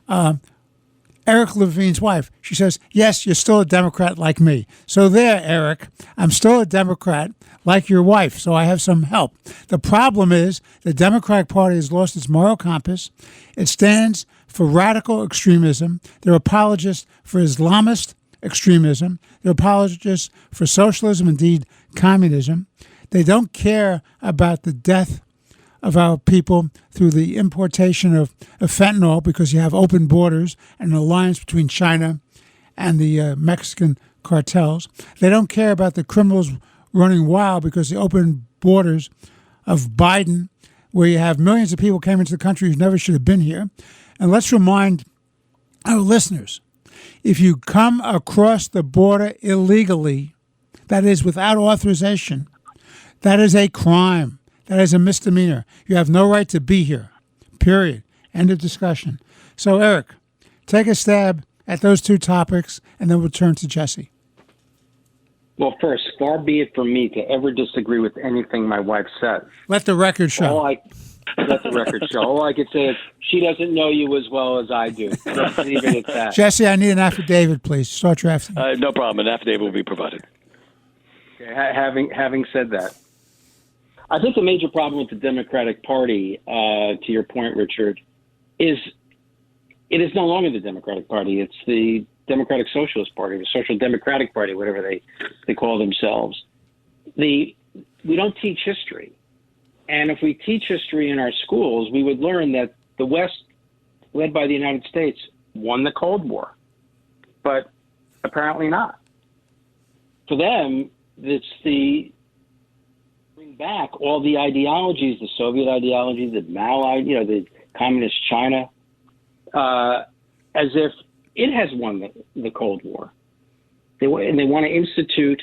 Eric Levine's wife. She says, yes, you're still a Democrat like me. So there, Eric, I'm still a Democrat like your wife, so I have some help. The problem is the Democratic Party has lost its moral compass. It stands for radical extremism. They're apologists for Islamist extremism. They're apologists for socialism, indeed communism. They don't care about the death of our people through the importation of fentanyl, because you have open borders and an alliance between China and the Mexican cartels. They don't care about the criminals running wild because the open borders of Biden, where you have millions of people came into the country who never should have been here. And let's remind our listeners, if you come across the border illegally, that is without authorization, that is a crime. That is a misdemeanor. You have no right to be here, period. End of discussion. So, Eric, take a stab at those two topics, and then we'll turn to Jesse. Well, first, far be it from me to ever disagree with anything my wife says. Let the record show. Let the record show. All I could say is she doesn't know you as well as I do. Let's leave it at that. Jesse, I need an affidavit, please. Start drafting. No problem. An affidavit will be provided. Okay, having said that, I think the major problem with the Democratic Party, to your point, Richard, is it is no longer the Democratic Party. It's the Democratic Socialist Party, the Social Democratic Party, whatever they call themselves. We don't teach history. And if we teach history in our schools, we would learn that the West, led by the United States, won the Cold War. But apparently not. For them, it's bring back all the ideologies, the Soviet ideologies, the Mao, the communist China, as if it has won the Cold War. They want to institute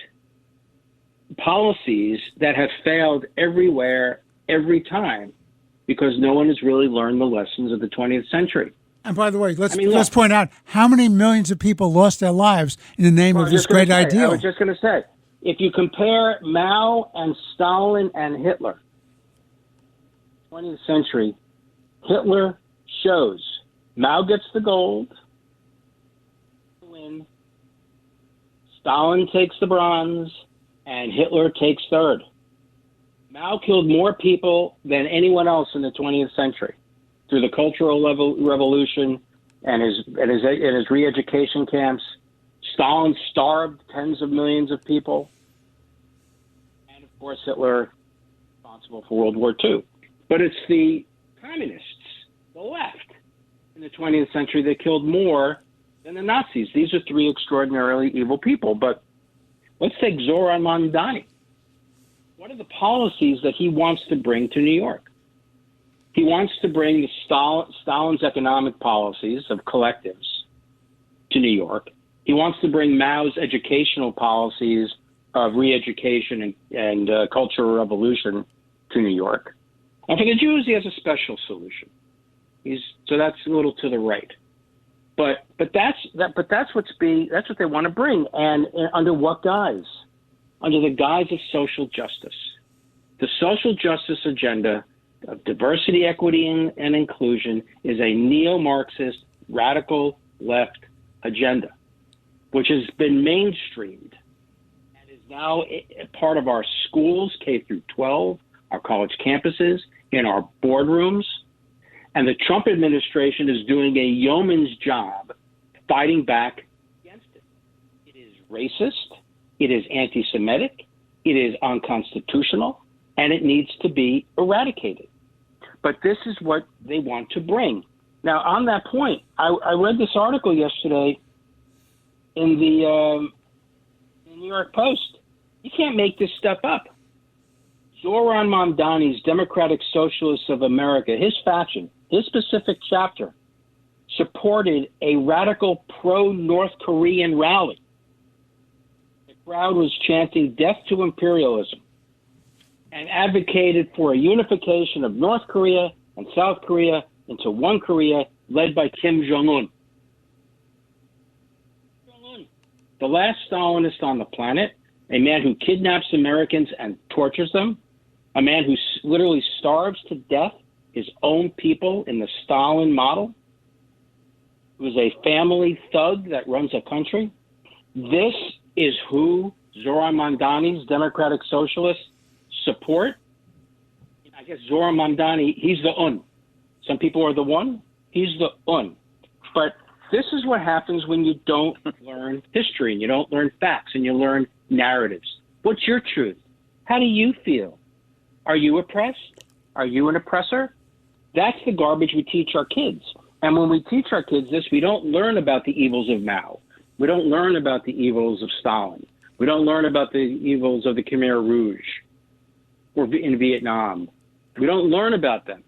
policies that have failed everywhere, every time, because no one has really learned the lessons of the 20th century. And by the way, let's point out how many millions of people lost their lives in the name of this great ideal. I was just going to say, if you compare Mao and Stalin and Hitler, 20th century, Hitler shows Mao gets the gold, win, Stalin takes the bronze, and Hitler takes third. Mao killed more people than anyone else in the 20th century through the Cultural Revolution and his re-education camps. Stalin starved tens of millions of people. And, of course, Hitler responsible for World War II. But it's the communists, the left, in the 20th century that killed more than the Nazis. These are three extraordinarily evil people. But let's take Zoran Mamdani. What are the policies that he wants to bring to New York? He wants to bring Stalin's economic policies of collectives to New York. He wants to bring Mao's educational policies of re-education and cultural revolution to New York. And for the Jews, he has a special solution. So that's a little to the right. But that's what they want to bring. And under what guise? Under the guise of social justice. The social justice agenda of diversity, equity, and inclusion is a neo-Marxist, radical left agenda, which has been mainstreamed and is now a part of our schools, K through 12, our college campuses, in our boardrooms. And the Trump administration is doing a yeoman's job fighting back against it. It is racist. It is anti-Semitic. It is unconstitutional. And it needs to be eradicated. But this is what they want to bring. Now, on that point, I read this article yesterday in the New York Post. You can't make this stuff up. Zoran Mamdani's Democratic Socialists of America, his faction, his specific chapter, supported a radical pro-North Korean rally. The crowd was chanting death to imperialism and advocated for a unification of North Korea and South Korea into one Korea led by Kim Jong-un. The last Stalinist on the planet, a man who kidnaps Americans and tortures them, a man who literally starves to death his own people in the Stalin model, who is a family thug that runs a country. This is who Zoran Mamdani's Democratic Socialists support. I guess Zoran Mamdani, he's the UN. Some people are the one, he's the UN. But this is what happens when you don't learn history and you don't learn facts and you learn narratives. What's your truth? How do you feel? Are you oppressed? Are you an oppressor? That's the garbage we teach our kids. And when we teach our kids this, we don't learn about the evils of Mao. We don't learn about the evils of Stalin. We don't learn about the evils of the Khmer Rouge or in Vietnam. We don't learn about them.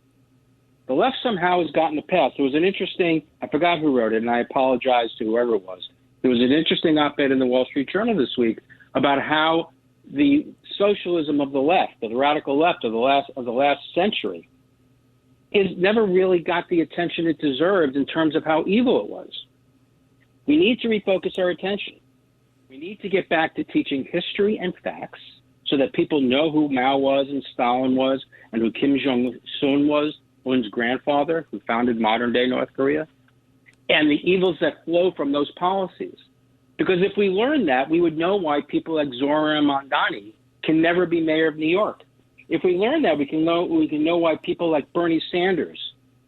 The left somehow has gotten the past. There was an interesting, I forgot who wrote it, and I apologize to whoever it was. There was an interesting op-ed in the Wall Street Journal this week about how the socialism of the left, of the radical left of the last century, has never really got the attention it deserved in terms of how evil it was. We need to refocus our attention. We need to get back to teaching history and facts so that people know who Mao was and Stalin was and who Kim Jong-un was, Un's grandfather, who founded modern-day North Korea, and the evils that flow from those policies. Because if we learned that, we would know why people like Zoran Mamdani can never be mayor of New York. If we learn that, we can know why people like Bernie Sanders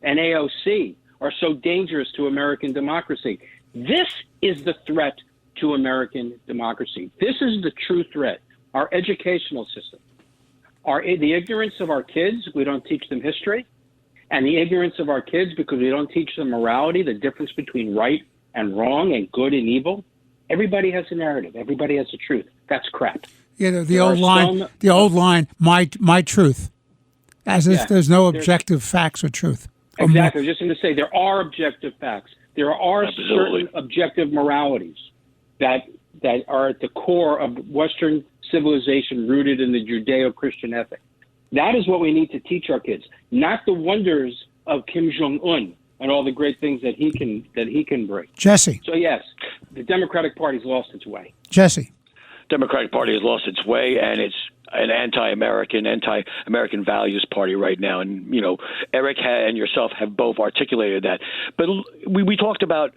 and AOC are so dangerous to American democracy. This is the threat to American democracy. This is the true threat. Our educational system, the ignorance of our kids, we don't teach them history, and the ignorance of our kids because we don't teach them morality, the difference between right and wrong and good and evil. Everybody has a narrative. Everybody has a truth. That's crap. The old line, my truth, as if there's no objective facts or truth. Exactly. I was just going to say there are objective facts. There are certain objective moralities that are at the core of Western civilization rooted in the Judeo-Christian ethic. That is what we need to teach our kids, not the wonders of Kim Jong-un and all the great things that he can bring. Jesse. So yes, the Democratic Party's lost its way. Jesse. Democratic Party has lost its way, and it's an anti-American values party right now. And, Eric and yourself have both articulated that. But we talked about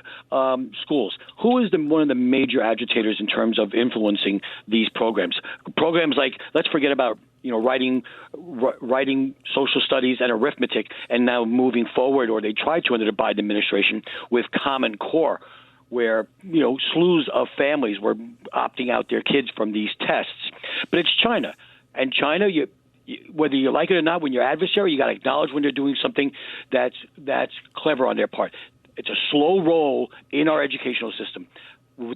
schools. Who is one of the major agitators in terms of influencing these programs? Programs like, let's forget about writing social studies and arithmetic, and now moving forward, or they tried to under the Biden administration, with Common Core, where, slews of families were opting out their kids from these tests. But it's China. And China, whether you like it or not, when your adversary, you got to acknowledge when they're doing something that's clever on their part. It's a slow roll in our educational system,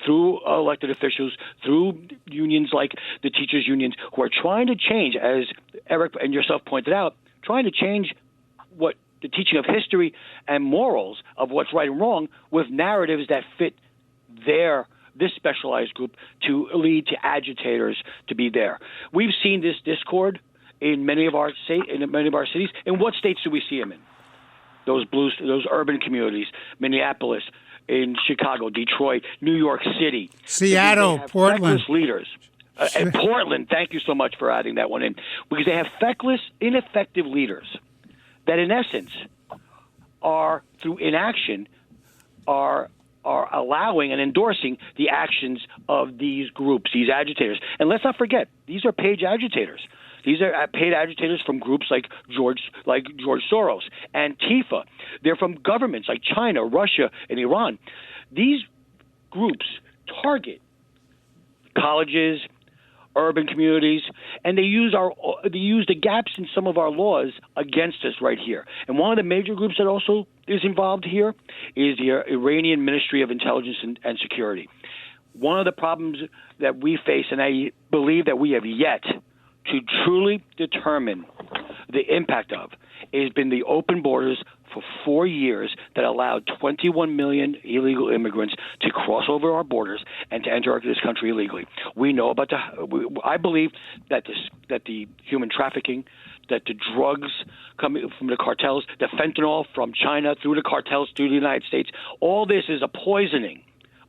through elected officials, through unions like the teachers' unions, who are trying to change, as Eric and yourself pointed out, trying to change what the teaching of history and morals of what's right and wrong with narratives that fit this specialized group to lead to agitators to be there. We've seen this discord in many of our cities. In what states do we see them in? Those urban communities, Minneapolis, in Chicago, Detroit, New York City, Seattle, Portland, feckless leaders. And Portland, thank you so much for adding that one in, because they have feckless, ineffective leaders that, in essence, are through inaction, are allowing and endorsing the actions of these groups, these agitators. And let's not forget, these are paid agitators. These are paid agitators from groups like George Soros, Antifa. They're from governments like China, Russia, and Iran. These groups target colleges, urban communities, and they use the gaps in some of our laws against us right here. And one of the major groups that also is involved here is the Iranian Ministry of Intelligence and Security. One of the problems that we face, and I believe that we have yet to truly determine the impact of, has been the open borders for 4 years that allowed 21 million illegal immigrants to cross over our borders and to enter this country illegally. We know about I believe that the human trafficking, that the drugs coming from the cartels, the fentanyl from China through the cartels through the United States, all this is a poisoning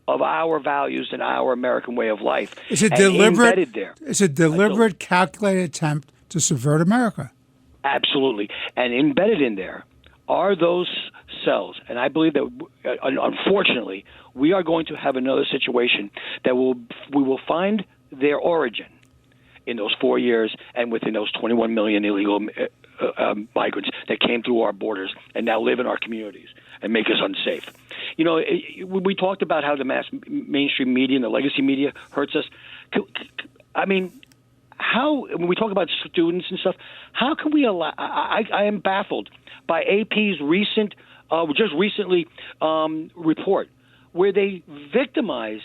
of our values and our American way of life. It's a deliberate, calculated attempt to subvert America. Absolutely. And embedded in there are those cells. And I believe that, unfortunately, we are going to have another situation that we will find their origin in those 4 years and within those 21 million illegal migrants that came through our borders and now live in our communities and make us unsafe. You know, we talked about how the mainstream media and the legacy media hurts us. I mean, how, when we talk about students and stuff, how can we allow? I am baffled by AP's recently report where they victimize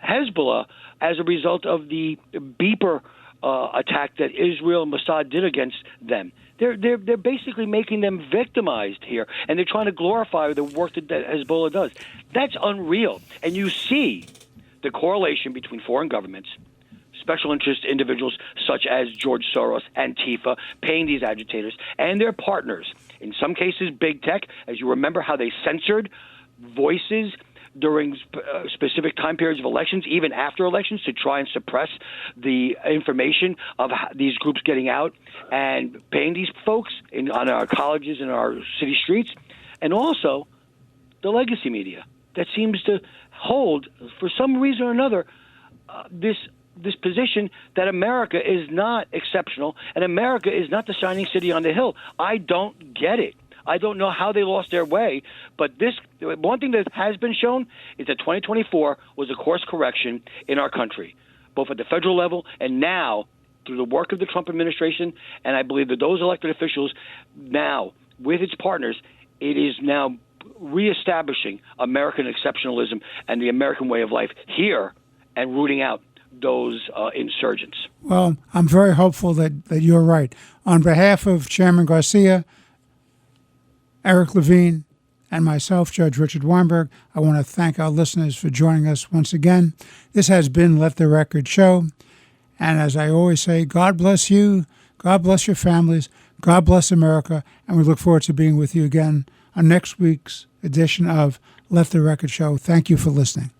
Hezbollah as a result of the beeper attack that Israel and Mossad did against them. They're basically making them victimized here, and they're trying to glorify the work that Hezbollah does. That's unreal. And you see the correlation between foreign governments, special interest individuals such as George Soros, Antifa, paying these agitators, and their partners. In some cases, big tech, as you remember how they censored voices during specific time periods of elections, even after elections, to try and suppress the information of these groups getting out and paying these folks on our colleges and our city streets. And also the legacy media that seems to hold, for some reason or another, this position that America is not exceptional and America is not the shining city on the hill. I don't get it. I don't know how they lost their way, but one thing that has been shown is that 2024 was a course correction in our country, both at the federal level and now through the work of the Trump administration. And I believe that those elected officials now, with its partners, it is now reestablishing American exceptionalism and the American way of life here and rooting out those insurgents. Well, I'm very hopeful that you're right. On behalf of Chairman Garcia, Eric Levine, and myself, Judge Richard Weinberg, I want to thank our listeners for joining us once again. This has been Let the Record Show. And as I always say, God bless you, God bless your families, God bless America, and we look forward to being with you again on next week's edition of Let the Record Show. Thank you for listening.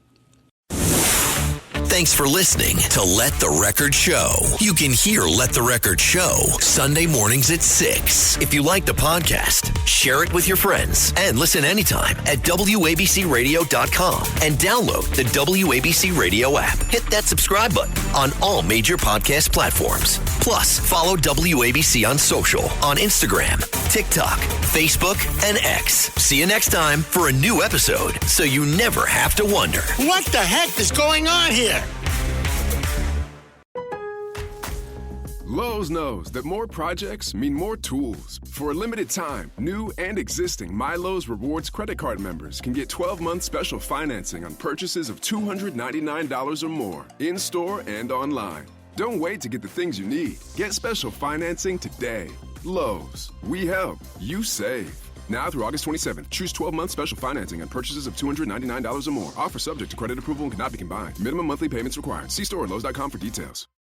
Thanks for listening to Let the Record Show. You can hear Let the Record Show Sunday mornings at 6. If you like the podcast, share it with your friends and listen anytime at WABCRadio.com and download the WABC Radio app. Hit that subscribe button on all major podcast platforms. Plus, follow WABC on social on Instagram, TikTok, Facebook, and X. See you next time for a new episode so you never have to wonder. What the heck is going on here? Lowe's knows that more projects mean more tools. For a limited time, new and existing MyLowe's Rewards credit card members can get 12-month special financing on purchases of $299 or more, in-store and online. Don't wait to get the things you need. Get special financing today. Lowe's. We help. You save. Now through August 27th, choose 12-month special financing on purchases of $299 or more. Offer subject to credit approval and cannot be combined. Minimum monthly payments required. See store at Lowe's.com for details.